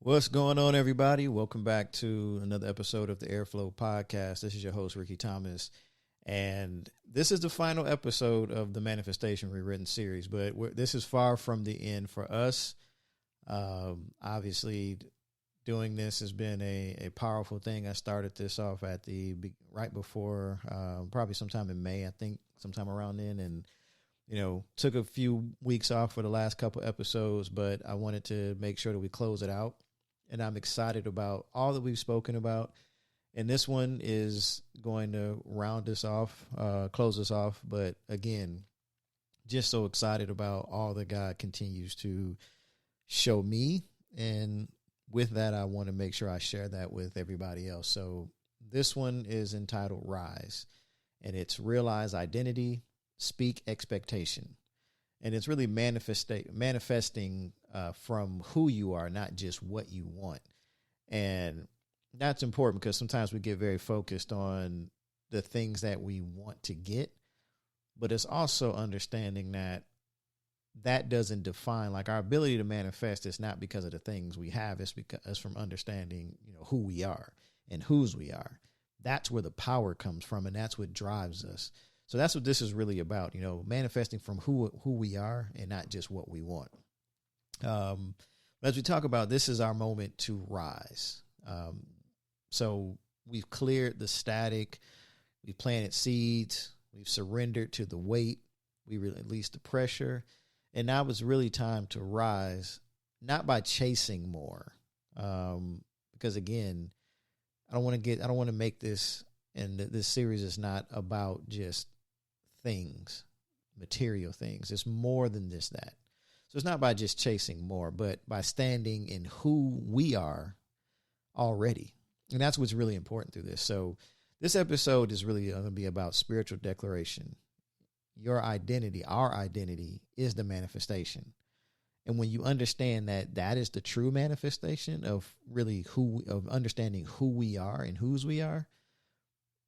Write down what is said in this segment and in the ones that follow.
What's going on, everybody? Welcome back to another episode of the Airflow Podcast. This is your host, Ricky Thomas, and this is the final episode of the Manifestation Rewritten Series, but this is far from the end for us. Obviously, doing this has been a powerful thing. I started this off right before, probably sometime in May, I think, sometime around then, and took a few weeks off for the last couple episodes, but I wanted to make sure that we close it out. And I'm excited about all that we've spoken about. And this one is going to round us off, close us off. But again, just so excited about all that God continues to show me. And with that, I want to make sure I share that with everybody else. So this one is entitled Rise, and it's realize identity, speak expectation. And it's really manifesting from who you are, not just what you want. And that's important because sometimes we get very focused on the things that we want to get. But it's also understanding that doesn't define, like, our ability to manifest is not because of the things we have. It's from understanding, who we are and whose we are. That's where the power comes from. And that's what drives us. So that's what this is really about, manifesting from who we are and not just what we want. As we talk about, this is our moment to rise. So we've cleared the static, we've planted seeds, we've surrendered to the weight, we released the pressure, and now it's really time to rise, not by chasing more. Because again, I don't want to make this, and this series is not about just things, material things. It's more than this, that. So it's not by just chasing more, but by standing in who we are already. And that's what's really important through this. So this episode is really going to be about spiritual declaration. Your identity, our identity, is the manifestation. And when you understand that is the true manifestation of really of understanding who we are and whose we are,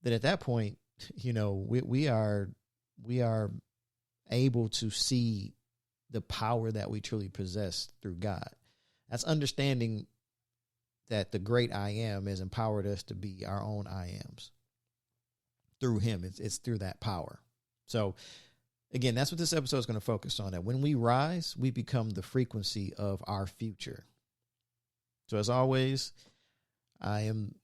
then at that point, we are able to see the power that we truly possess through God. That's understanding that the great I am has empowered us to be our own I ams through him. It's through that power. So again, that's what this episode is going to focus on. That when we rise, we become the frequency of our future. So as always, I am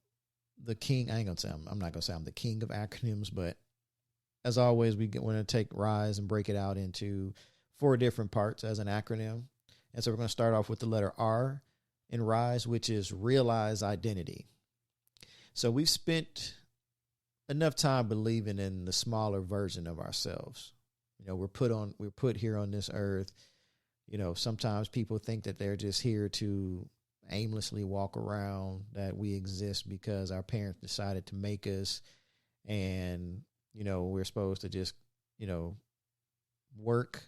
the king. I'm not going to say I'm the king of acronyms, but as always, we're going to take RISE and break it out into 4 different parts as an acronym. And so we're going to start off with the letter R in RISE, which is realize identity. So we've spent enough time believing in the smaller version of ourselves. We're put here on this earth. Sometimes people think that they're just here to aimlessly walk around, that we exist because our parents decided to make us, and we're supposed to just, work,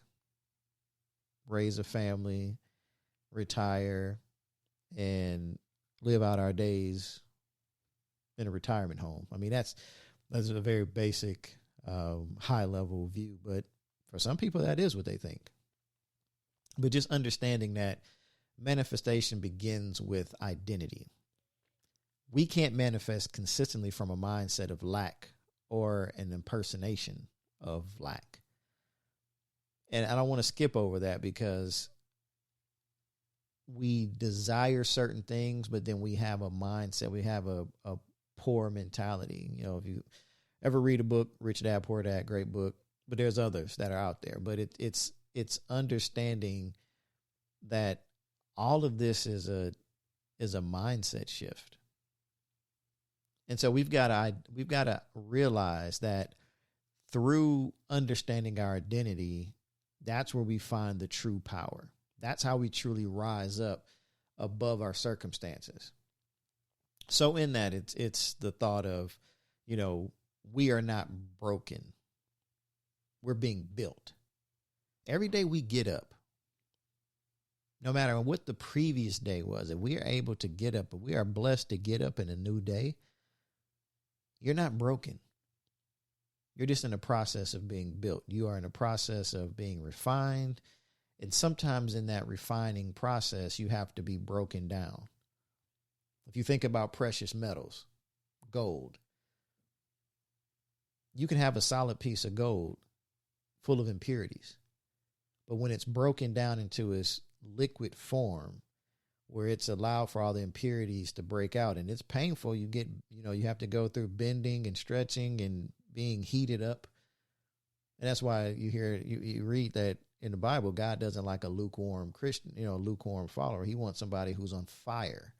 raise a family, retire, and live out our days in a retirement home. I mean, that's a very basic, high level view, but for some people that is what they think. But just understanding that manifestation begins with identity. We can't manifest consistently from a mindset of lack or an impersonation of lack. And I don't want to skip over that because we desire certain things, but then we have a mindset, we have a poor mentality. If you ever read a book, Rich Dad, Poor Dad, great book, but there's others that are out there. But it's understanding that all of this is a mindset shift. And so we've got to realize that through understanding our identity, that's where we find the true power. That's how we truly rise up above our circumstances. So in that, it's the thought of, we are not broken. We're being built. Every day we get up, no matter what the previous day was, if we are able to get up, if we are blessed to get up in a new day, you're not broken. You're just in the process of being built. You are in the process of being refined. And sometimes in that refining process, you have to be broken down. If you think about precious metals, gold, you can have a solid piece of gold full of impurities. But when it's broken down into its liquid form, where it's allowed for all the impurities to break out, and it's painful, you have to go through bending and stretching and being heated up. And that's why you read that in the Bible, God doesn't like a lukewarm Christian, lukewarm follower. He wants somebody who's on fire,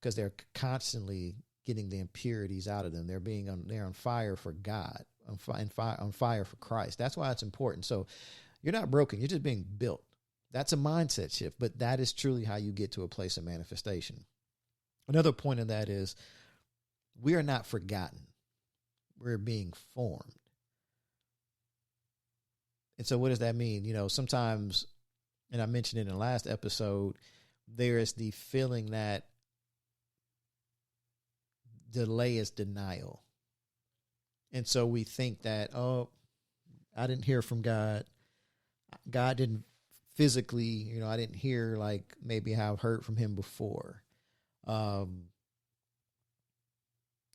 because they're constantly getting the impurities out of them. They're on fire for God, on fire for Christ. That's why it's important. So you're not broken. You're just being built. That's a mindset shift, but that is truly how you get to a place of manifestation. Another point of that is we are not forgotten. We're being formed. And so what does that mean? Sometimes, and I mentioned it in the last episode, there is the feeling that delay is denial. And so we think that, I didn't hear from God. God didn't physically, I didn't hear like maybe how I've heard from him before. Or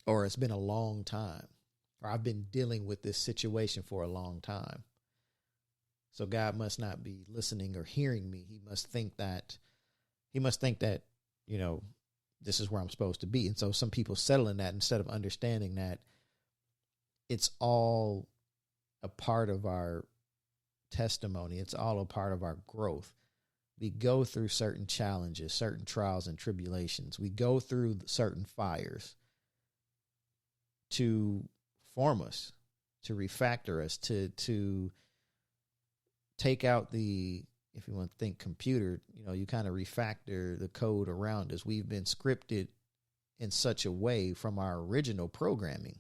it's been a long time, or I've been dealing with this situation for a long time. So God must not be listening or hearing me. He must think that, this is where I'm supposed to be. And so some people settle in that instead of understanding that it's all a part of our testimony. It's all a part of our growth. We go through certain challenges, certain trials and tribulations. We go through certain fires to form us, to refactor us, to take out if you want to think computer, you kind of refactor the code around us. We've been scripted in such a way from our original programming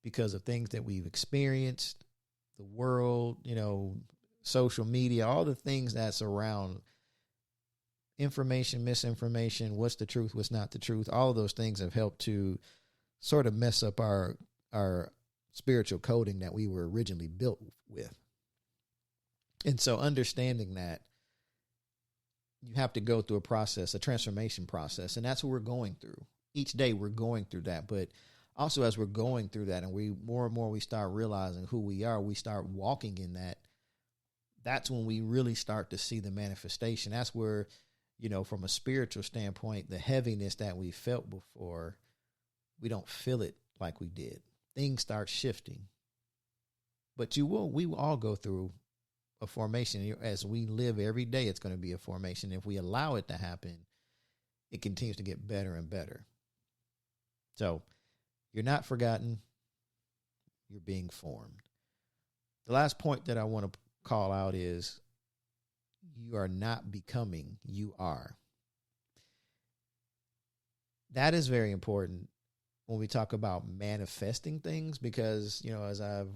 because of things that we've experienced, the world, social media, all the things that's around information, misinformation, what's the truth, what's not the truth. All of those things have helped to sort of mess up our spiritual coding that we were originally built with. And so understanding that you have to go through a transformation process, and that's what we're going through. Each day we're going through that, but also as we're going through that and we more and more we start realizing who we are, we start walking in that. That's when we really start to see the manifestation. That's where, from a spiritual standpoint, the heaviness that we felt before, we don't feel it like we did. Things start shifting. But we will all go through a formation. As we live every day, it's going to be a formation. If we allow it to happen, it continues to get better and better. So you're not forgotten. You're being formed. The last point that I want to call out is you are not becoming, you are. That is very important when we talk about manifesting things, because, as I've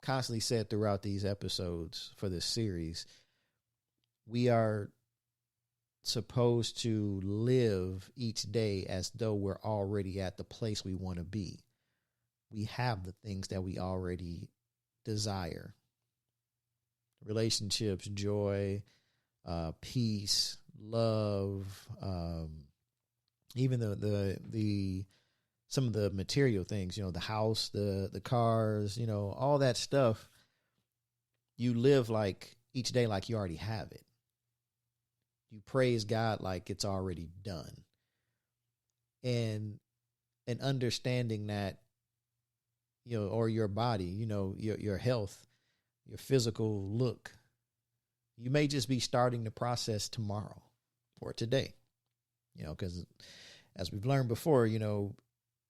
constantly said throughout these episodes for this series, we are supposed to live each day as though we're already at the place we want to be. We have the things that we already desire. Relationships, joy, peace, love, even the some of the material things, the house, the cars, all that stuff. You live like each day like you already have it. You praise God like it's already done. And understanding that, or your body, your health, your physical look, you may just be starting the process tomorrow or today, because as we've learned before,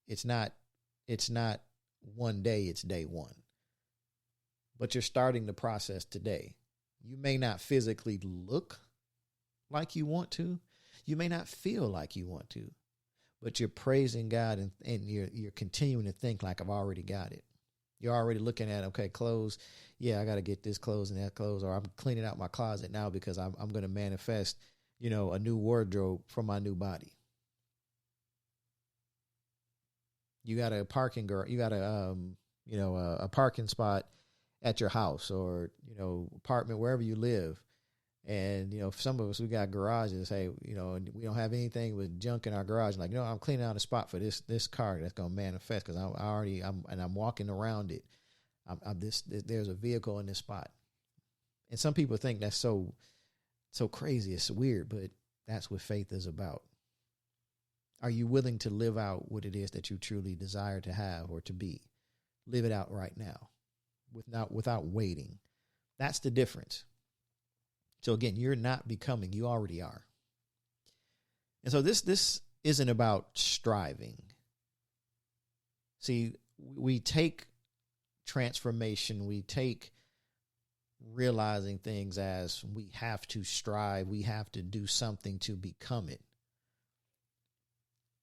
it's not one day, it's day one. But you're starting the process today. You may not physically look like you want to. You may not feel like you want to. But you're praising God and you're continuing to think like I've already got it. You're already looking at, okay, clothes. Yeah, I got to get this clothes and that clothes, or I'm cleaning out my closet now because I'm going to manifest, a new wardrobe for my new body. You got a parking a parking spot at your house or, apartment, wherever you live. And, some of us, we got garages. Hey, and we don't have anything with junk in our garage. Like, I'm cleaning out a spot for this car that's going to manifest because I'm walking around it. There's a vehicle in this spot. And some people think that's so crazy. It's weird, but that's what faith is about. Are you willing to live out what it is that you truly desire to have or to be? Live it out right now without waiting. That's the difference. So again, you're not becoming, you already are. And so this isn't about striving. See, we take transformation, we take realizing things as we have to strive, we have to do something to become it.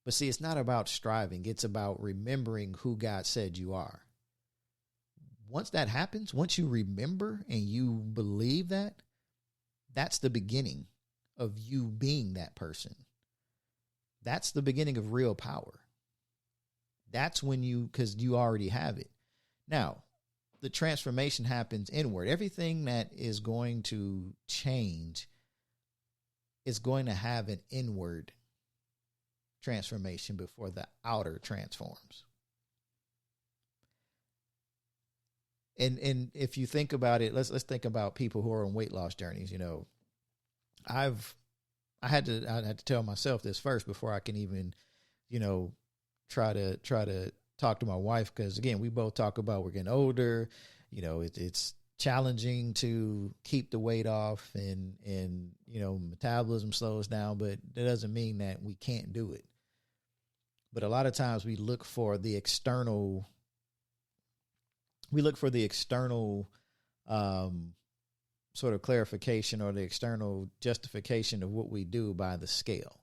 But see, it's not about striving. It's about remembering who God said you are. Once that happens, once you remember and you believe that, that's the beginning of you being that person. That's the beginning of real power. That's when because you already have it. Now, the transformation happens inward. Everything that is going to change is going to have an inward transformation before the outer transforms. And if you think about it, let's think about people who are on weight loss journeys. I had to tell myself this first before I can even, try to talk to my wife, because again, we both talk about we're getting older. It's challenging to keep the weight off, and metabolism slows down, but that doesn't mean that we can't do it. But a lot of times we look for the external. Sort of clarification or the external justification of what we do by the scale.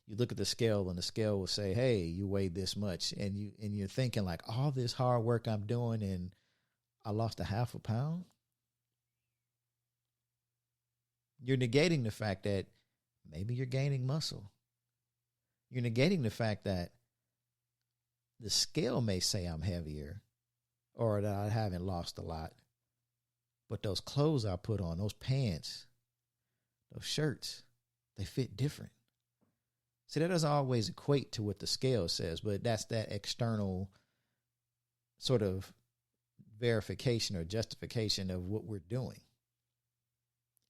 You look at the scale and the scale will say, hey, you weighed this much. And you're thinking like, all this hard work I'm doing and I lost a half a pound. You're negating the fact that maybe you're gaining muscle. You're negating the fact that the scale may say I'm heavier or that I haven't lost a lot. But those clothes I put on, those pants, those shirts, they fit different. See, that doesn't always equate to what the scale says, but that's that external sort of verification or justification of what we're doing.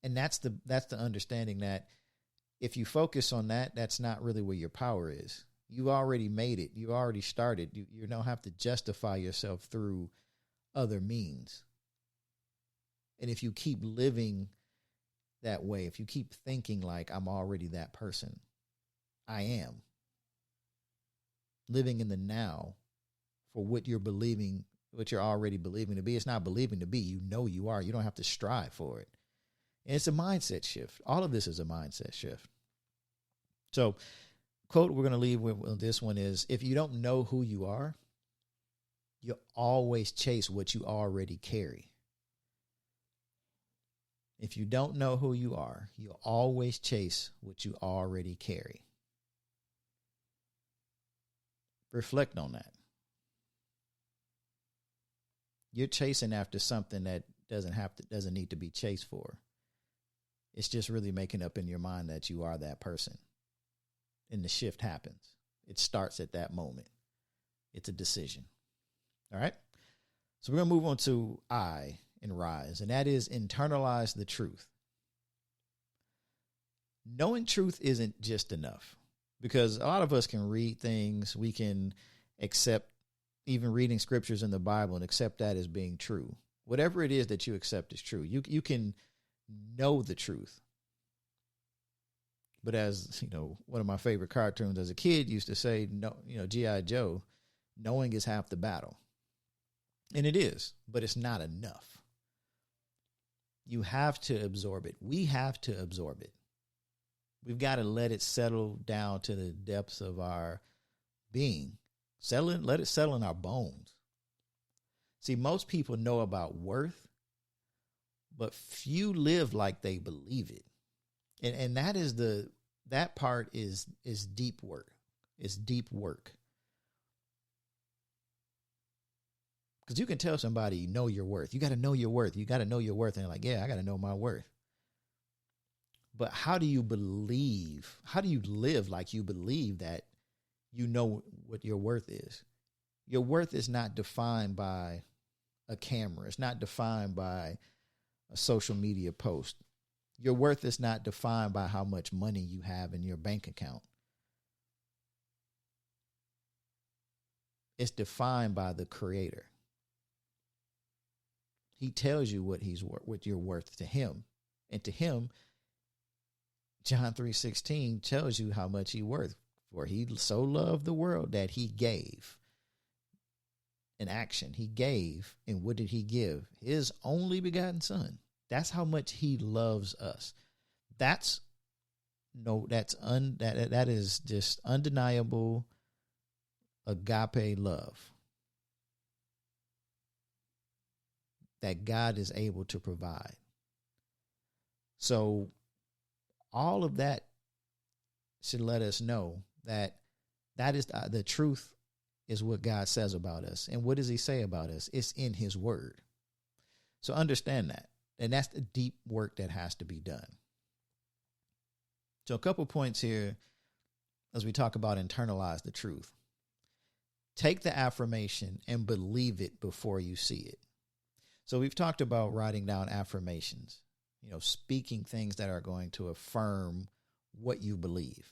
And that's the understanding that if you focus on that, that's not really where your power is. You already made it. You already started. You don't have to justify yourself through other means. And if you keep living that way, if you keep thinking like I'm already that person, I am. Living in the now for what you're believing, what you're already believing to be. It's not believing to be. You know you are. You don't have to strive for it. And it's a mindset shift. All of this is a mindset shift. So, quote we're going to leave with this one is, if you don't know who you are, you'll always chase what you already carry. If you don't know who you are, you'll always chase what you already carry. Reflect on that. You're chasing after something that doesn't need to be chased for. It's just really making up in your mind that you are that person. And the shift happens. It starts at that moment. It's a decision. All right. So we're going to move on to I in R.I.S E, and that is internalize the truth. Knowing truth isn't just enough, because a lot of us can read things, we can accept even reading scriptures in the Bible and accept that as being true. Whatever it is that you accept is true. You can know the truth. But as, one of my favorite cartoons as a kid used to say, no, G.I. Joe, knowing is half the battle. And it is, but it's not enough. You have to absorb it. We have to absorb it. We've got to let it settle down to the depths of our being. Let it settle in our bones. See, most people know about worth, but few live like they believe it. And that part is deep work. It's deep work. Because you can tell somebody, know your worth. You got to know your worth. You got to know your worth. And they're like, yeah, I got to know my worth. But how do you believe? How do you live like you believe that you know what your worth is? Your worth is not defined by a camera. It's not defined by a social media post. Your worth is not defined by how much money you have in your bank account. It's defined by the Creator. He tells you what you're worth to him. And to him, John 3:16 tells you how much he's worth. For he so loved the world that he gave. An action. He gave. And what did he give? His only begotten son. That's how much he loves us. That is just undeniable agape love that God is able to provide. So all of that should let us know that is the truth is what God says about us. And what does he say about us? It's in his word. So understand that. And that's the deep work that has to be done. So a couple points here as we talk about internalize the truth. Take the affirmation and believe it before you see it. So we've talked about writing down affirmations, speaking things that are going to affirm what you believe.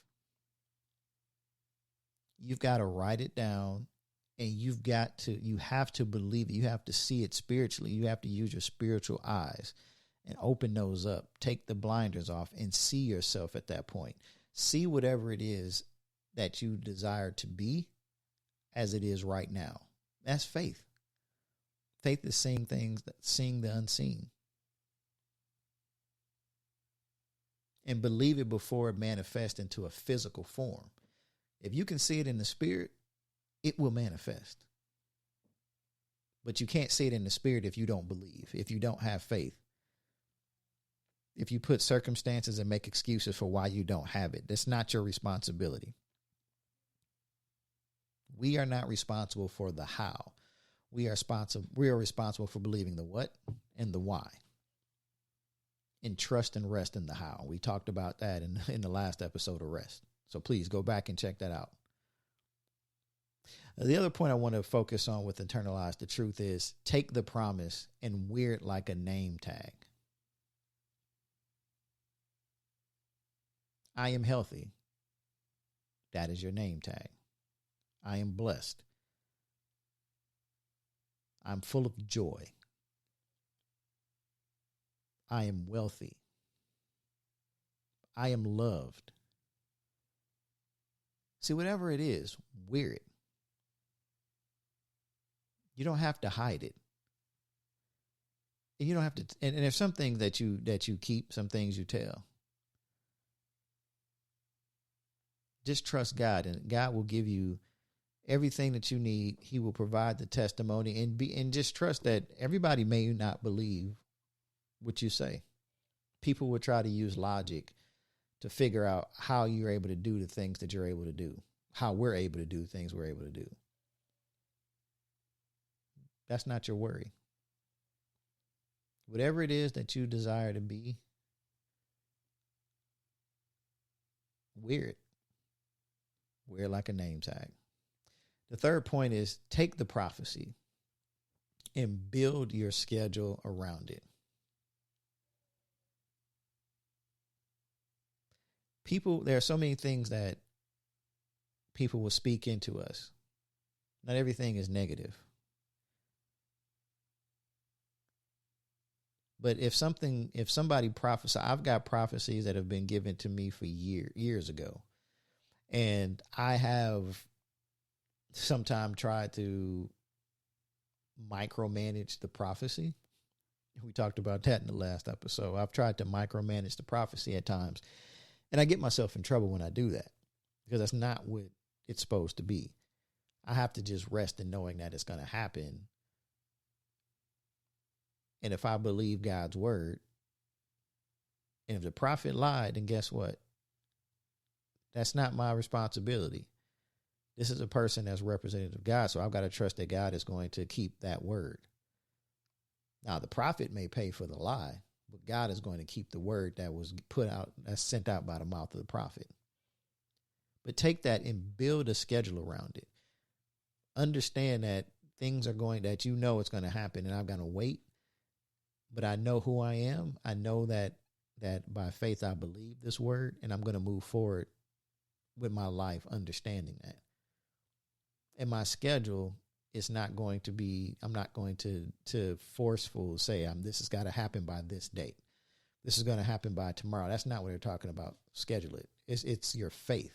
You've got to write it down, and you have to believe it. You have to see it spiritually. You have to use your spiritual eyes and open those up. Take the blinders off and see yourself at that point. See whatever it is that you desire to be as it is right now. That's faith. Faith is seeing things, seeing the unseen. And believe it before it manifests into a physical form. If you can see it in the spirit, it will manifest. But you can't see it in the spirit if you don't believe, if you don't have faith. If you put circumstances and make excuses for why you don't have it, that's not your responsibility. We are not responsible for the how. We are responsible for believing the what and the why. And trust and rest in the how. We talked about that in the last episode of Rest. So please go back and check that out. The other point I want to focus on with internalize the truth is take the promise and wear it like a name tag. I am healthy. That is your name tag. I am blessed. I'm full of joy. I am wealthy. I am loved. See, whatever it is, wear it. You don't have to hide it. And you don't have to, and there's some things that you keep, some things you tell. Just trust God, and God will give you everything that you need. He will provide the testimony, and just trust that everybody may not believe what you say. People will try to use logic to figure out how you're able to do the things that you're able to do, how we're able to do things we're able to do. That's not your worry. Whatever it is that you desire to be, wear it. Wear it like a name tag. The third point is take the prophecy and build your schedule around it. There are so many things that people will speak into us. Not everything is negative. But if somebody prophesies, I've got prophecies that have been given to me for years ago. And I have sometimes tried to micromanage the prophecy. We talked about that in the last episode. I've tried to micromanage the prophecy at times. And I get myself in trouble when I do that because that's not what it's supposed to be. I have to just rest in knowing that it's going to happen. And if I believe God's word, and if the prophet lied, then guess what? That's not my responsibility. This is a person that's representative of God, so I've got to trust that God is going to keep that word. Now, the prophet may pay for the lie, but God is going to keep the word that was put out, that's sent out by the mouth of the prophet. But take that and build a schedule around it. Understand that things are going, that you know it's going to happen, and I'm going to wait. But I know who I am. I know that by faith I believe this word, and I'm going to move forward with my life understanding that. And my schedule is not going to be, I'm not going to forceful say this has got to happen by this date. This is going to happen by tomorrow. That's not what they're talking about. Schedule it. It's your faith.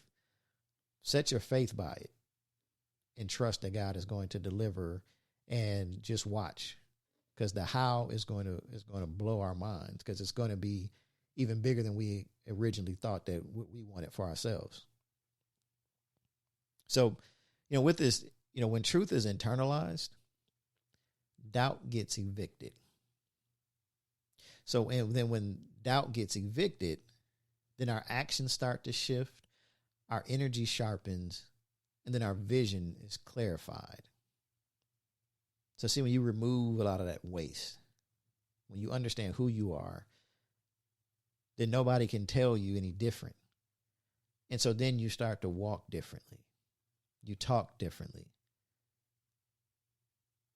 Set your faith by it and trust that God is going to deliver, and just watch, because the how is going to blow our minds, because it's going to be even bigger than we originally thought that we wanted for ourselves. So, with this, when truth is internalized, doubt gets evicted. So, and then when doubt gets evicted, then our actions start to shift, our energy sharpens, and then our vision is clarified. So see, when you remove a lot of that waste, when you understand who you are, then nobody can tell you any different. And so then you start to walk differently. You talk differently.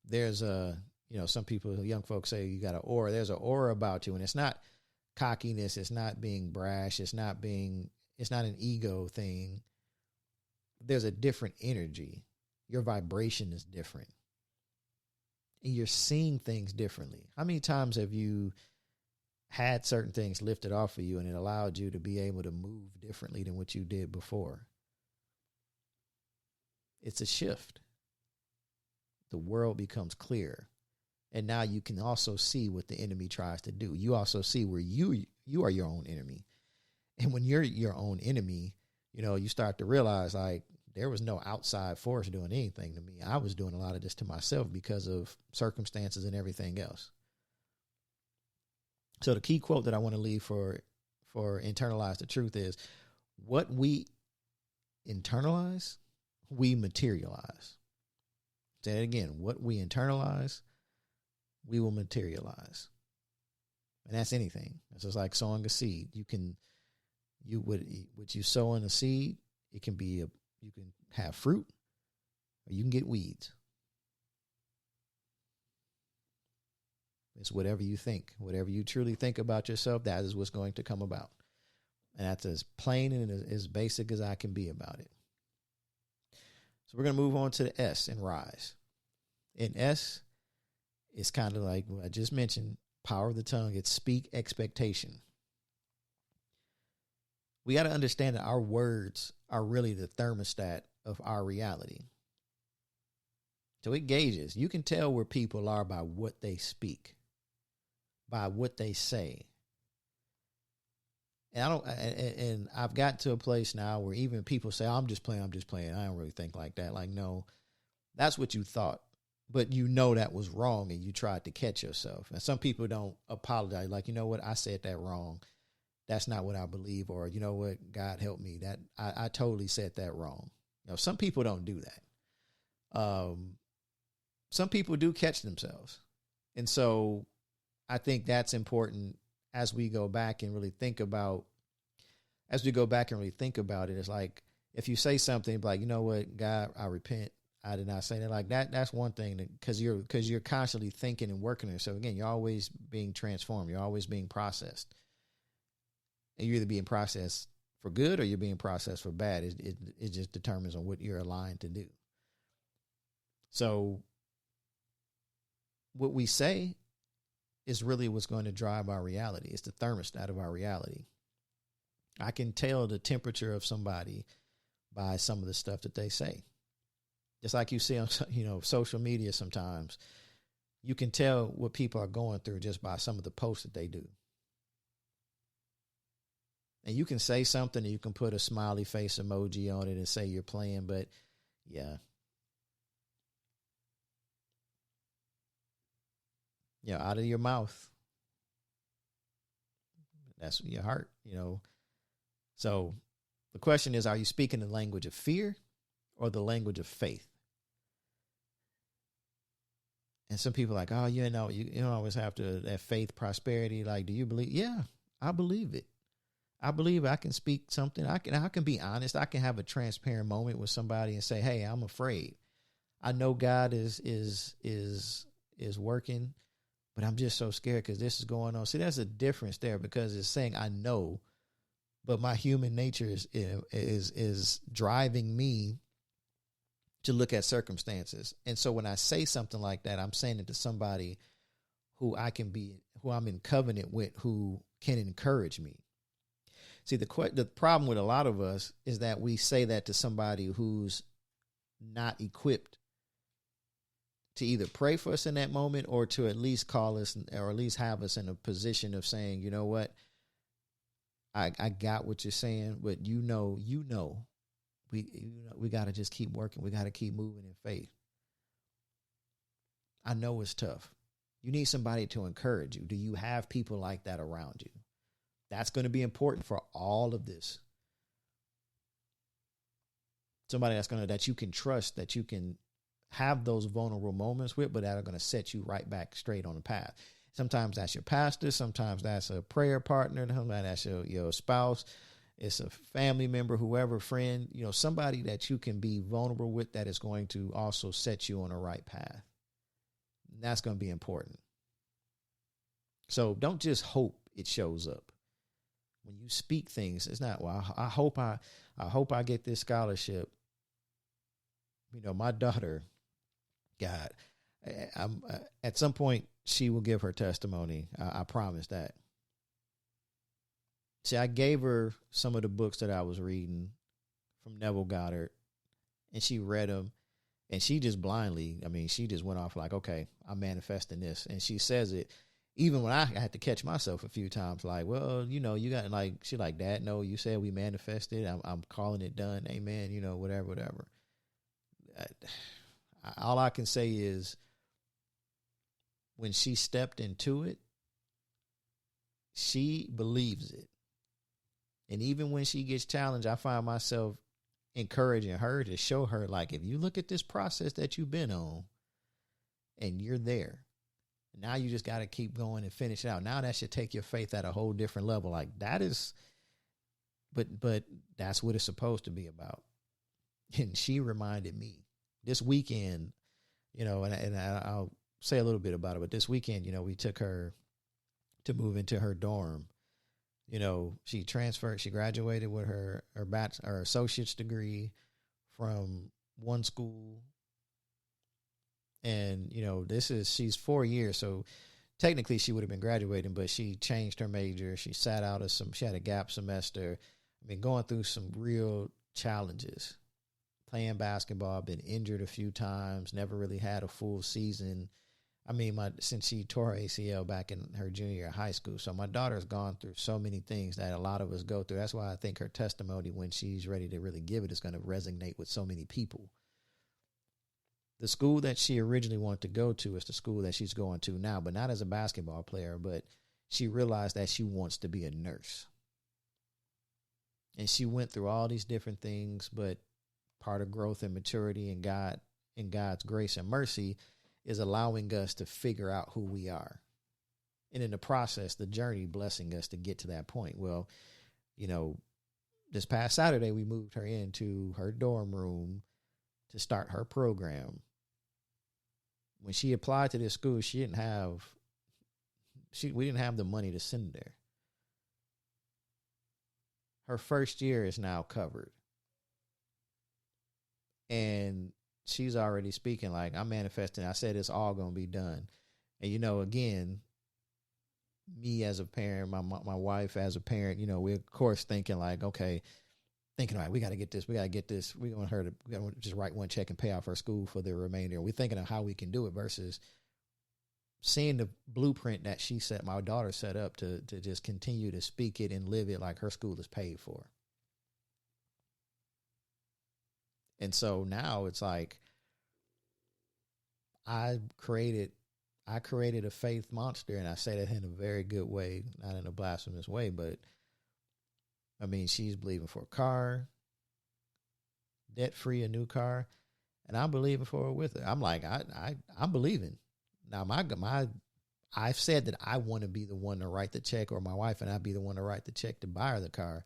There's some people, young folks say you got an aura. There's an aura about you, and it's not cockiness. It's not being brash. It's not an ego thing. There's a different energy. Your vibration is different. And you're seeing things differently. How many times have you had certain things lifted off of you, and it allowed you to be able to move differently than what you did before? It's a shift. The world becomes clear. And now you can also see what the enemy tries to do. You also see where you are your own enemy. And when you're your own enemy, you start to realize, like, there was no outside force doing anything to me. I was doing a lot of this to myself because of circumstances and everything else. So the key quote that I want to leave for internalize the truth is, what we internalize, we materialize. Say it again. What we internalize, we will materialize. And that's anything. It's just like sowing a seed. What you sow in a seed, it can be you can have fruit, or you can get weeds. It's whatever you think, whatever you truly think about yourself, that is what's going to come about. And that's as plain and as basic as I can be about it. So we're going to move on to the S in R.I.S.E. In S, it's kind of like what I just mentioned, power of the tongue. It's speak expectation. We got to understand that our words are really the thermostat of our reality. So it gauges. You can tell where people are by what they speak, by what they say. And I've got to a place now where even people say, I'm just playing. I don't really think like that. Like, no, that's what you thought. But that was wrong, and you tried to catch yourself. And some people don't apologize. Like, you know what? I said that wrong. That's not what I believe. Or, you know what? God help me. That I totally said that wrong. Some people don't do that. Some people do catch themselves. And so I think that's important as we go back and really think about it. It's like, if you say something like, you know what, God, I repent. I did not say that. Like that. That's one thing, because you're constantly thinking and working on yourself. Again, you're always being transformed. You're always being processed. And you're either being processed for good or you're being processed for bad. It just determines on what you're aligned to do. So what we say is really what's going to drive our reality. It's the thermostat of our reality. I can tell the temperature of somebody by some of the stuff that they say. Just like you see on, social media sometimes, you can tell what people are going through just by some of the posts that they do. And you can say something and you can put a smiley face emoji on it and say you're playing, but yeah. Out of your mouth, that's your heart, So the question is, are you speaking the language of fear or the language of faith? And some people are like, oh, you know, you don't always have to, that faith, prosperity. Like, do you believe? Yeah, I believe it. I believe I can speak something. I can be honest. I can have a transparent moment with somebody and say, hey, I'm afraid. I know God is working, but I'm just so scared because this is going on. See, there's a difference there, because it's saying I know, but my human nature is driving me to look at circumstances. And so when I say something like that, I'm saying it to somebody who I'm in covenant with, who can encourage me. See, the problem with a lot of us is that we say that to somebody who's not equipped to either pray for us in that moment, or to at least call us, or at least have us in a position of saying, you know what, I got what you're saying, but you know, we got to just keep working. We got to keep moving in faith. I know it's tough. You need somebody to encourage you. Do you have people like that around you? That's going to be important for all of this. Somebody that you can trust, that you can have those vulnerable moments with, but that are going to set you right back straight on the path. Sometimes that's your pastor. Sometimes that's a prayer partner. Sometimes that's your spouse. It's a family member, whoever, friend, somebody that you can be vulnerable with, that is going to also set you on the right path. And that's going to be important. So don't just hope it shows up. When you speak things, it's not, well, I hope I get this scholarship. My daughter, God, I'm at some point she will give her testimony. I promise that. See, I gave her some of the books that I was reading from Neville Goddard, and she read them, and she just blindly, she just went off like, okay, I'm manifesting this. And she says it, even when I had to catch myself a few times, like, well, you got, like, she like, Dad, no, you said we manifested. I'm calling it done. Amen. Whatever. All I can say is, when she stepped into it, she believes it. And even when she gets challenged, I find myself encouraging her to show her, like, if you look at this process that you've been on and you're there, now you just got to keep going and finish it out. Now that should take your faith at a whole different level. Like, that is, but that's what it's supposed to be about. And she reminded me this weekend, and I'll say a little bit about it, but this weekend, we took her to move into her dorm. She graduated with her associate's degree from one school. And, she's 4 years. So technically she would have been graduating, but she changed her major. She sat out she had a gap semester. Going through some real challenges, playing basketball, been injured a few times, never really had a full season. Since she tore her ACL back in her junior year of high school. So my daughter's gone through so many things that a lot of us go through. That's why I think her testimony, when she's ready to really give it, is going to resonate with so many people. The school that she originally wanted to go to is the school that she's going to now, but not as a basketball player, but she realized that she wants to be a nurse. And she went through all these different things, but part of growth and maturity and God's grace and mercy is allowing us to figure out who we are. And in the process, the journey blessing us to get to that point. Well, this past Saturday, we moved her into her dorm room to start her program. When she applied to this school, we didn't have the money to send her there. Her first year is now covered. And she's already speaking like, I'm manifesting. I said it's all going to be done. And, again, me as a parent, my wife as a parent, we're of course thinking like, okay, all right, we got to get this. We want her to just write one check and pay off her school for the remainder. We're thinking of how we can do it versus seeing the blueprint that my daughter set up to just continue to speak it and live it like her school is paid for. And so now it's like, I created a faith monster, and I say that in a very good way, not in a blasphemous way, but she's believing for a car, debt free, a new car, and I'm believing for her with her. I'm like, I'm believing. Now, I've said that I want to be the one to write the check, or my wife and I be the one to write the check to buy her the car.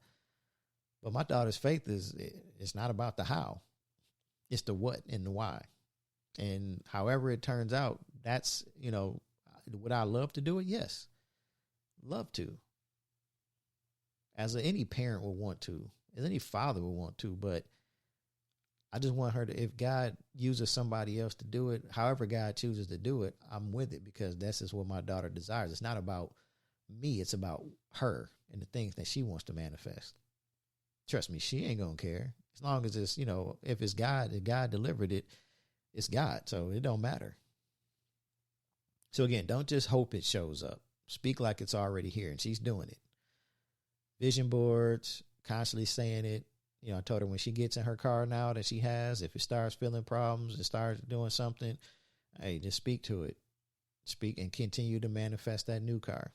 But my daughter's faith it's not about the how. It's the what and the why. And however it turns out, that's, would I love to do it? Yes. Love to. As any parent would want to, as any father would want to, but I just want her to, if God uses somebody else to do it, however God chooses to do it, I'm with it, because this is what my daughter desires. It's not about me. It's about her and the things that she wants to manifest. Trust me, she ain't going to care. As long as it's, if it's God, if God delivered it, it's God. So it don't matter. So again, don't just hope it shows up. Speak like it's already here, and she's doing it. Vision boards, constantly saying it. I told her when she gets in her car now that she has, if it starts feeling problems, it starts doing something, hey, just speak to it. Speak and continue to manifest that new car.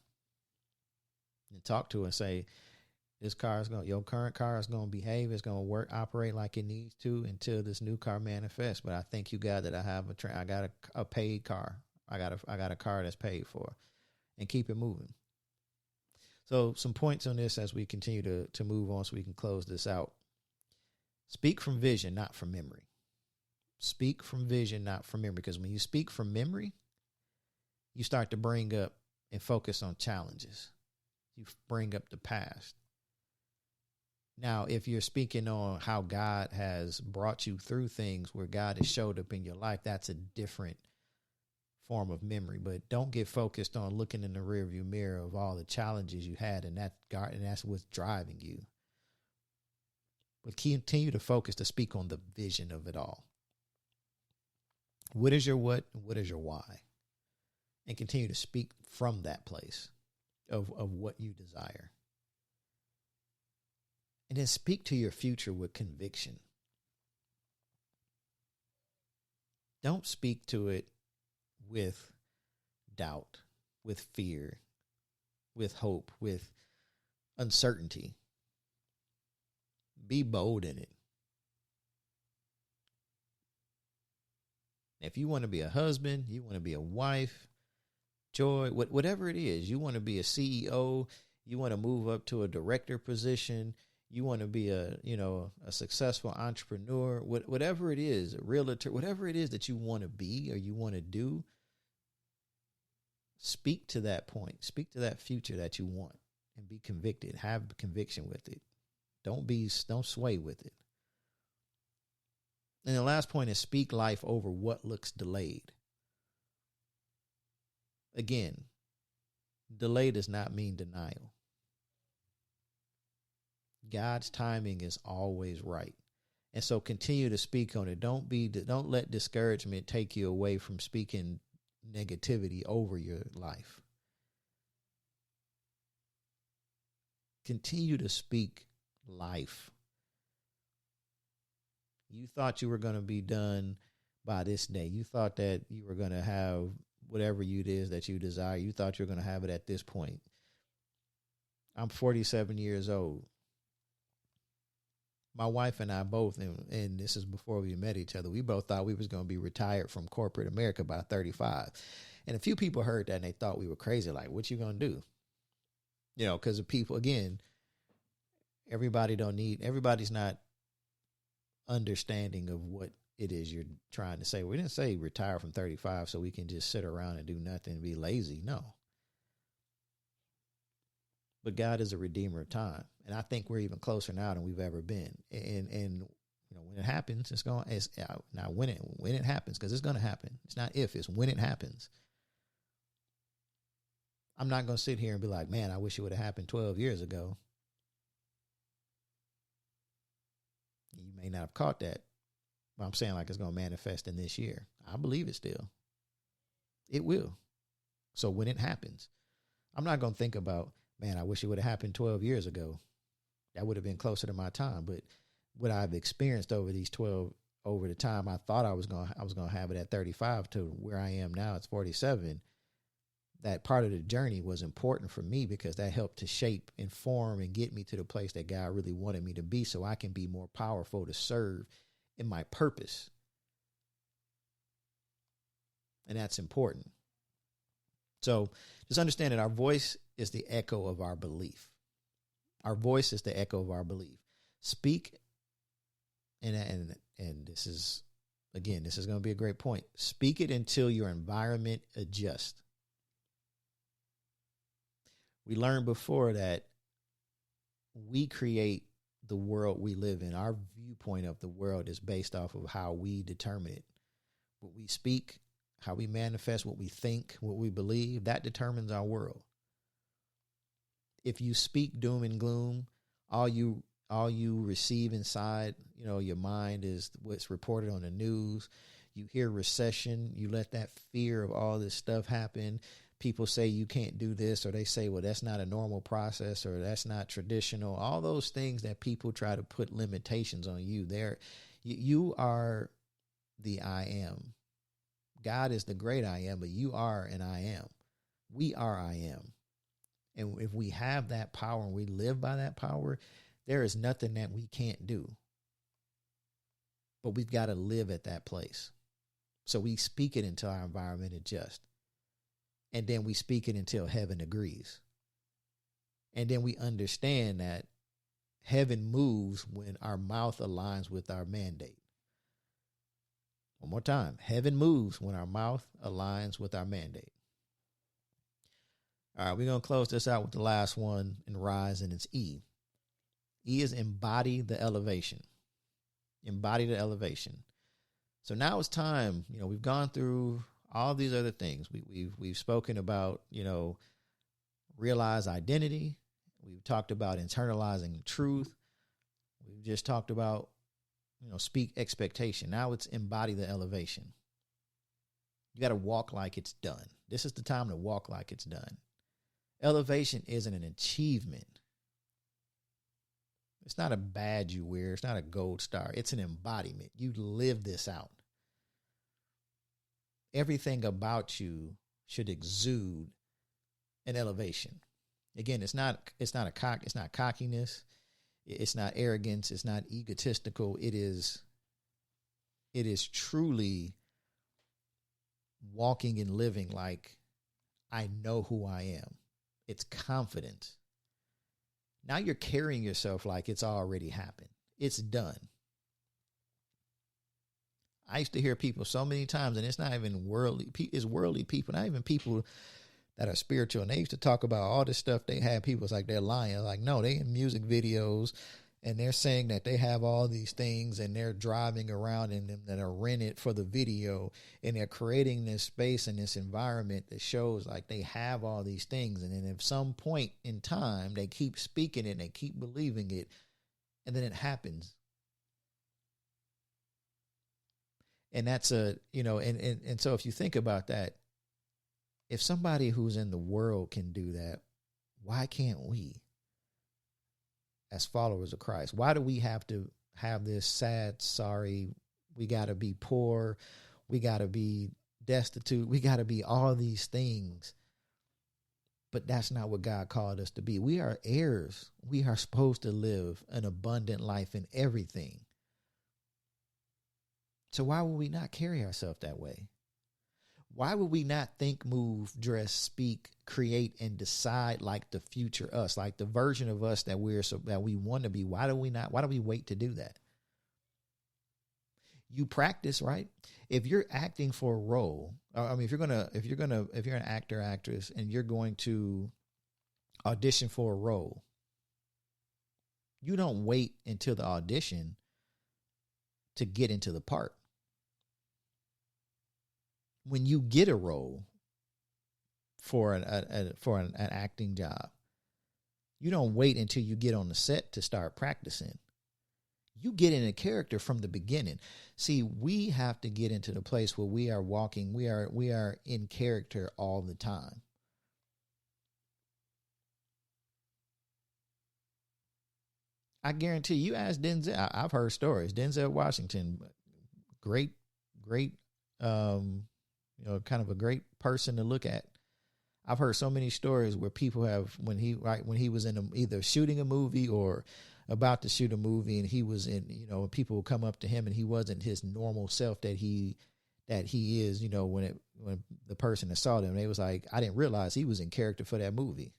And talk to her and say, your current car is going to behave, it's going to work, operate like it needs to until this new car manifests. But I thank you, God, that I got a paid car. I got a car that's paid for, and keep it moving. So some points on this as we continue to move on, so we can close this out. Speak from vision, not from memory. Speak from vision, not from memory. Because when you speak from memory, you start to bring up and focus on challenges. You bring up the past. Now, if you're speaking on how God has brought you through things where God has showed up in your life, that's a different form of memory. But don't get focused on looking in the rearview mirror of all the challenges you had, and that's what's driving you. But continue to focus to speak on the vision of it all. What is your what? What is your why? And continue to speak from that place of what you desire. And then speak to your future with conviction. Don't speak to it with doubt, with fear, with hope, with uncertainty. Be bold in it. If you want to be a husband, you want to be a wife, joy, whatever it is, you want to be a CEO, you want to move up to a director position, you want to be a successful entrepreneur, whatever it is, a realtor, whatever it is that you want to be or you want to do, speak to that point, speak to that future that you want, and be convicted, have conviction with it. Don't sway with it. And the last point is speak life over what looks delayed. Again, delay does not mean denial. God's timing is always right. And so continue to speak on it. Don't let discouragement take you away from speaking negativity over your life. Continue to speak life. You thought you were going to be done by this day. You thought that you were going to have whatever it is that you desire. You thought you were going to have it at this point. I'm 47 years old. My wife and I both, and this is before we met each other, we both thought we was going to be retired from corporate America by 35. And a few people heard that and they thought we were crazy. Like, what you going to do? Because of people, again, everybody's not understanding of what it is you're trying to say. We didn't say retire from 35 so we can just sit around and do nothing and be lazy. No. But God is a redeemer of time. And I think we're even closer now than we've ever been. And when it happens, when it happens, because it's going to happen. It's not if, it's when it happens. I'm not going to sit here and be like, man, I wish it would have happened 12 years ago. You may not have caught that, but I'm saying like it's going to manifest in this year. I believe it still. It will. So when it happens, I'm not going to think about, man, I wish it would have happened 12 years ago. That would have been closer to my time. But what I've experienced over the time I thought I was going to have it at 35 to where I am now, it's 47. That part of the journey was important for me because that helped to shape, inform, and get me to the place that God really wanted me to be so I can be more powerful to serve in my purpose. And that's important. So just understand that our voice is the echo of our belief. Our voice is the echo of our belief. Speak, and this is, again, this is going to be a great point. Speak it until your environment adjusts. We learned before that we create the world we live in. Our viewpoint of the world is based off of how we determine it. What we speak, how we manifest, what we think, what we believe, that determines our world. If you speak doom and gloom, all you receive inside, your mind is what's reported on the news. You hear recession, you let that fear of all this stuff happen. People say you can't do this, or they say, well, that's not a normal process, or that's not traditional. All those things that people try to put limitations on you. You are the I am. God is the great I am, but you are an I am. We are I am. And if we have that power and we live by that power, there is nothing that we can't do. But we've got to live at that place. So we speak it until our environment adjusts. And then we speak it until heaven agrees. And then we understand that heaven moves when our mouth aligns with our mandate. One more time. Heaven moves when our mouth aligns with our mandate. All right, we're going to close this out with the last one in R.I.S.E, and it's E. E is embody the elevation. Embody the elevation. So now it's time. We've gone through all these other things. We've spoken about, realize identity. We've talked about internalizing truth. We've just talked about, speak expectation. Now it's embody the elevation. You got to walk like it's done. This is the time to walk like it's done. Elevation isn't an achievement. It's not a badge you wear. It's not a gold star. It's an embodiment. You live this out. Everything about you should exude an elevation. Again, it's not cockiness. It's not arrogance. It's not egotistical. It is truly walking and living like I know who I am. It's confidence. Now you're carrying yourself like it's already happened. It's done. I used to hear people so many times, and it's not even worldly. It's worldly people, not even people that are spiritual. And they used to talk about all this stuff they had. People, it's like they're lying. Like, no, they in music videos, and they're saying that they have all these things, and they're driving around in them that are rented for the video, and they're creating this space and this environment that shows like they have all these things. And then at some point in time, they keep speaking it, and they keep believing it, and then it happens. And that's and so if you think about that, if somebody who's in the world can do that, why can't we as followers of Christ? Why do we have to have this sad, sorry, we got to be poor, we got to be destitute, we got to be all these things? But that's not what God called us to be. We are heirs. We are supposed to live an abundant life in everything. So why would we not carry ourselves that way? Why would we not think, move, dress, speak, create, and decide like the future us, like the version of us that we want to be? Why do we wait to do that? You practice, right? If you're acting for a role, if you're an actor, actress, and you're going to audition for a role, you don't wait until the audition to get into the part. When you get a role for an acting job, you don't wait until you get on the set to start practicing. You get in a character from the beginning. See, we have to get into the place where we are walking. We are in character all the time. I guarantee you ask Denzel. I've heard stories. Denzel Washington, great, kind of a great person to look at. I've heard so many stories where people have, when he was in either shooting a movie or about to shoot a movie, and he was in, people would come up to him and he wasn't his normal self that he that he is, when the person that saw them, they was like, I didn't realize he was in character for that movie.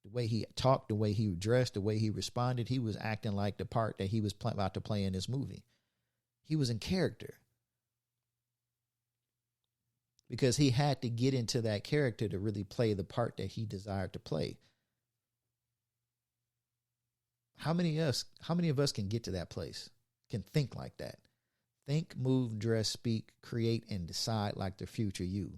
The way he talked, the way he dressed, the way he responded, he was acting like the part that he was about to play in this movie. He was in character. Because he had to get into that character to really play the part that he desired to play. How many of us can get to that place, can think like that? Think, move, dress, speak, create, and decide like the future you.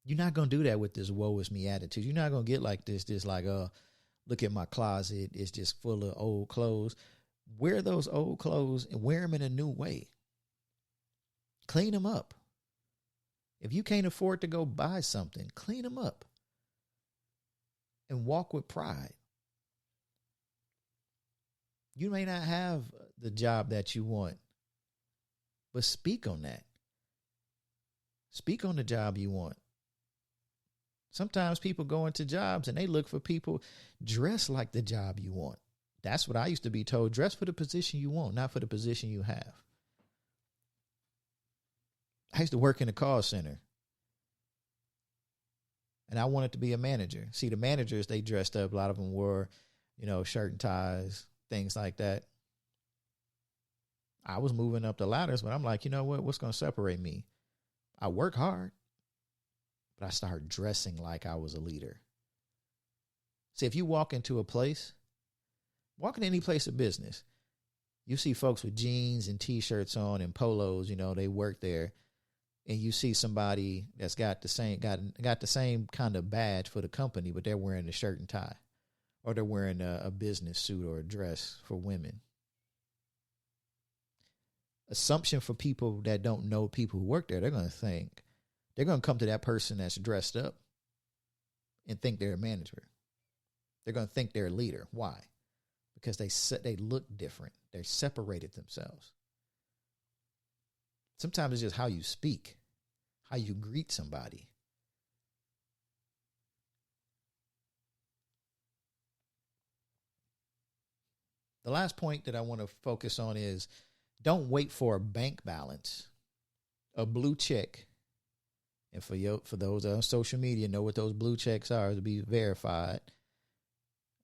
You're not going to do that with this woe is me attitude. You're not going to get like this like, look at my closet. It's just full of old clothes. Wear those old clothes and wear them in a new way. Clean them up. If you can't afford to go buy something, clean them up. And walk with pride. You may not have the job that you want, but speak on that. Speak on the job you want. Sometimes people go into jobs and they look for people dressed like the job you want. That's what I used to be told. Dress for the position you want, not for the position you have. I used to work in a call center. And I wanted to be a manager. See, the managers, they dressed up. A lot of them wore, shirt and ties, things like that. I was moving up the ladders, but I'm like, you know what? What's going to separate me? I work hard, but I started dressing like I was a leader. See, if you walk into a place, walk in any place of business, you see folks with jeans and T-shirts on and polos, they work there. And you see somebody that's got the same kind of badge for the company, but they're wearing a shirt and tie, or they're wearing a business suit or a dress for women. Assumption for people that don't know people who work there, they're going to come to that person that's dressed up and think they're a manager. They're going to think they're a leader. Why? Because they look different. They're separated themselves. Sometimes it's just how you speak, how you greet somebody. The last point that I want to focus on is don't wait for a bank balance, a blue check. And for those on social media, know what those blue checks are to be verified.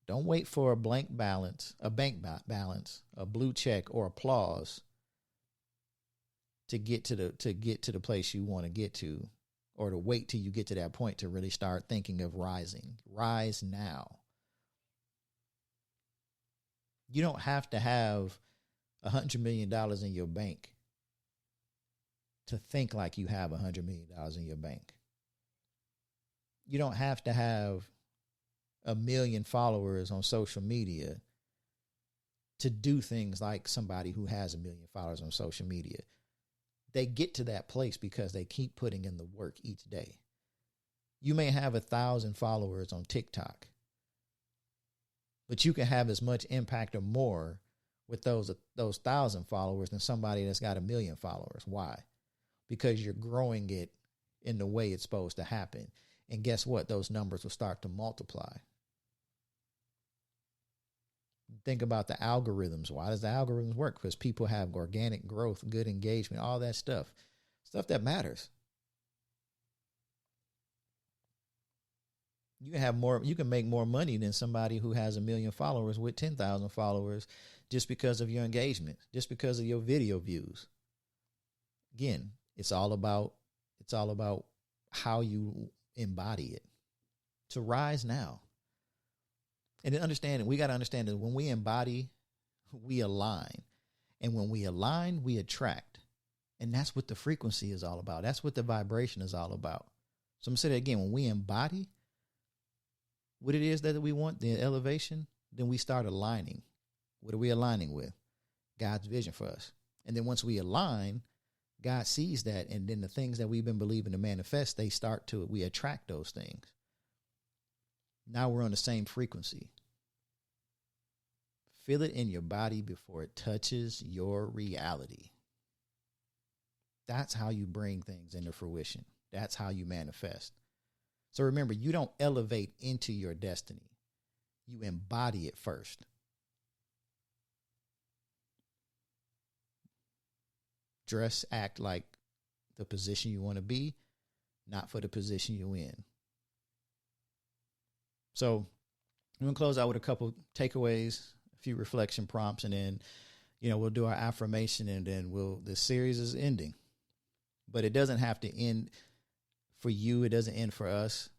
Don't wait for a bank balance, a blue check, or applause to get to the place you want to get to, or to wait till you get to that point to really start thinking of rising. Rise now. You don't have to have $100 million in your bank to think like you have $100 million in your bank. You don't have to have 1 million followers on social media to do things like somebody who has 1 million followers on social media. They get to that place because they keep putting in the work each day. You may have 1,000 followers on TikTok, but you can have as much impact or more with those 1,000 followers than somebody that's got 1 million followers. Why? Because you're growing it in the way it's supposed to happen. And guess what? Those numbers will start to multiply. Think about the algorithms. Why does the algorithms work? Because people have organic growth, good engagement, all that stuff that matters. You can make more money than somebody who has 1 million followers with 10,000 followers just because of your engagement, just because of your video views. Again, it's all about how you embody it. To rise now. And we got to understand that when we embody, we align. And when we align, we attract. And that's what the frequency is all about. That's what the vibration is all about. So I'm going to say that again. When we embody what it is that we want, the elevation, then we start aligning. What are we aligning with? God's vision for us. And then once we align, God sees that. And then the things that we've been believing to manifest, we attract those things. Now we're on the same frequency. Feel it in your body before it touches your reality. That's how you bring things into fruition. That's how you manifest. So remember, you don't elevate into your destiny. You embody it first. dress, act like the position you want to be, not for the position you're in. So I'm going to close out with a couple takeaways, a few reflection prompts, and then, we'll do our affirmation, and then the series is ending. But it doesn't have to end for you. It doesn't end for us.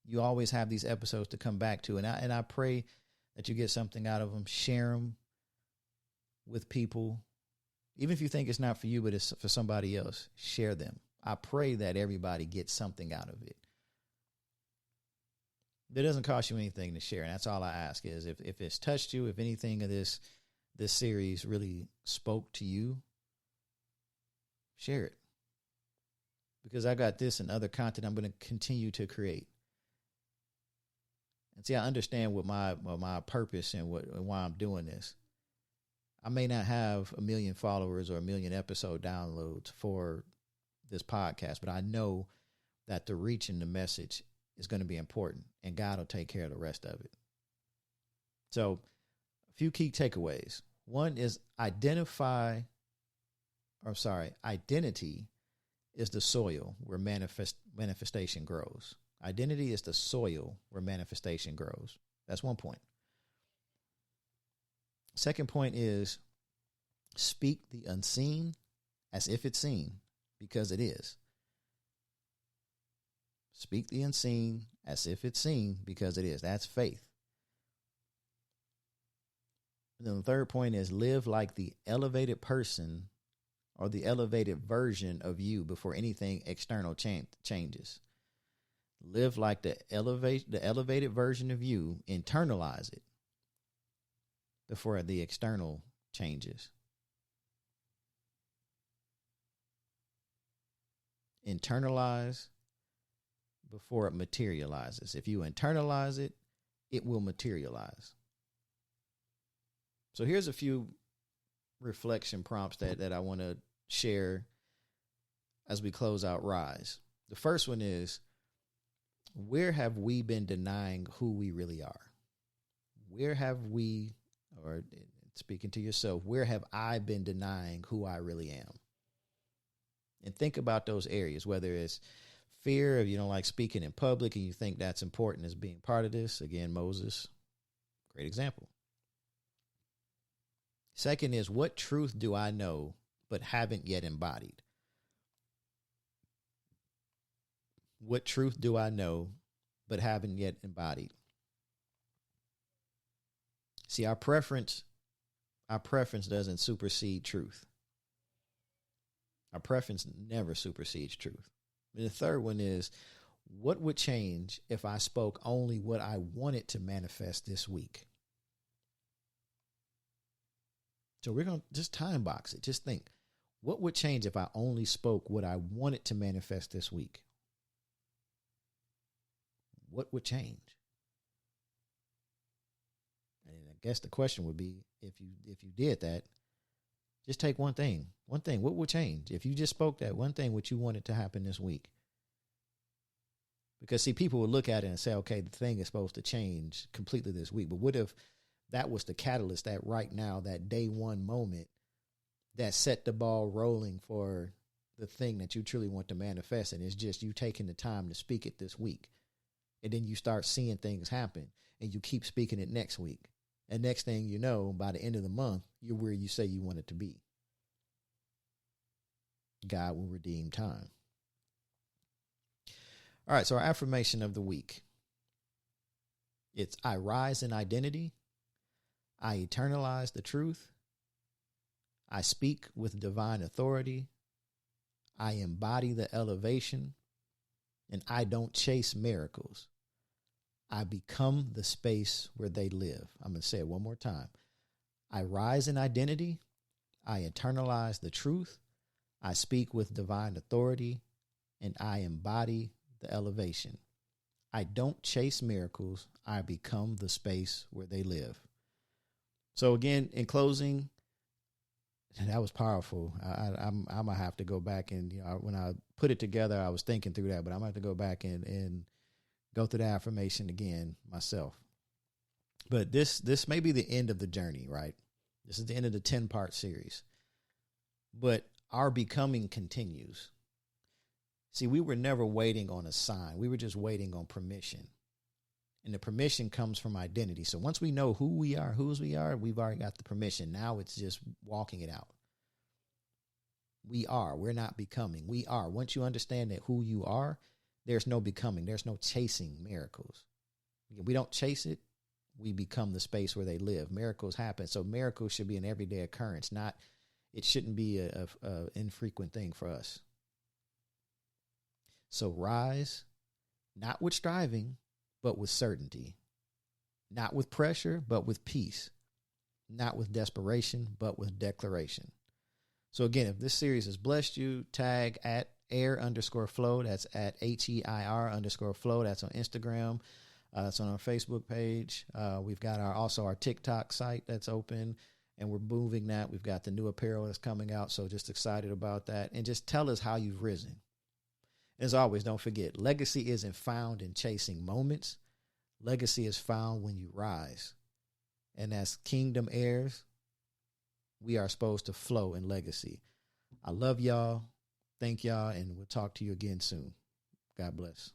You always have these episodes to come back to. And I pray that you get something out of them. Share them with people. Even if you think it's not for you, but it's for somebody else, share them. I pray that everybody gets something out of it. It doesn't cost you anything to share. And that's all I ask is if it's touched you, if anything of this series really spoke to you, share it. Because I got this and other content I'm going to continue to create. And see, I understand what my purpose and why I'm doing this. I may not have 1 million followers or 1 million episode downloads for this podcast, but I know that the reach and the message is going to be important, and God will take care of the rest of it. So a few key takeaways. One is identity is the soil where manifestation grows. Identity is the soil where manifestation grows. That's one point. Second point is speak the unseen as if it's seen, because it is. Speak the unseen as if it's seen, because it is. That's faith. And then the third point is live like the elevated person or the elevated version of you before anything external changes. Live like the elevated version of you. Internalize it before the external changes. Internalize before it materializes. If you internalize it, it will materialize. So here's a few reflection prompts that I want to share as we close out Rise. The first one is, where have we been denying who we really are? Where have we, or speaking to yourself, where have I been denying who I really am? And think about those areas, whether it's fear of you don't like speaking in public and you think that's important as being part of this. Again, Moses, great example. Second is, what truth do I know but haven't yet embodied? What truth do I know but haven't yet embodied? See, our preference doesn't supersede truth. Our preference never supersedes truth. And the third one is, what would change if I spoke only what I wanted to manifest this week? So we're going to just time box it. Just think, what would change if I only spoke what I wanted to manifest this week? What would change? And I guess the question would be, if you did that, just take one thing. One thing, what would change? If you just spoke that one thing, what you wanted to happen this week. Because, see, people would look at it and say, okay, the thing is supposed to change completely this week. But what if that was the catalyst, that right now, that day one moment that set the ball rolling for the thing that you truly want to manifest? And it's just you taking the time to speak it this week. And then you start seeing things happen and you keep speaking it next week. And next thing you know, by the end of the month, you're where you say you want it to be. God will redeem time. All right, so our affirmation of the week. It's, I rise in identity. I eternalize the truth. I speak with divine authority. I embody the elevation. And I don't chase miracles. I become the space where they live. I'm going to say it one more time. I rise in identity. I internalize the truth. I speak with divine authority. And I embody the elevation. I don't chase miracles. I become the space where they live. So again, in closing, that was powerful. I'm going to have to go back and, when I put it together, I was thinking through that, but I'm going to have to go back and go through the affirmation again myself. But this may be the end of the journey, right? This is the end of the 10-part series. but our becoming continues. See, we were never waiting on a sign. We were just waiting on permission. And the permission comes from identity. So once we know who we are, whose we are, we've already got the permission. Now it's just walking it out. We are. We're not becoming. We are. Once you understand that who you are, there's no becoming. There's no chasing miracles. We don't chase it. We become the space where they live. Miracles happen. So miracles should be an everyday occurrence. It shouldn't be a infrequent thing for us. So rise, not with striving, but with certainty. Not with pressure, but with peace. Not with desperation, but with declaration. So again, if this series has blessed you, tag at Heir_flow. That's at HEIR_flow. That's on Instagram. That's on our Facebook page. We've got our TikTok site that's open, and we're moving that. We've got the new apparel that's coming out. So just excited about that. And just tell us how you've risen. As always, don't forget, legacy isn't found in chasing moments. Legacy is found when you rise. And as kingdom heirs, we are supposed to flow in legacy. I love y'all. Thank y'all. And we'll talk to you again soon. God bless.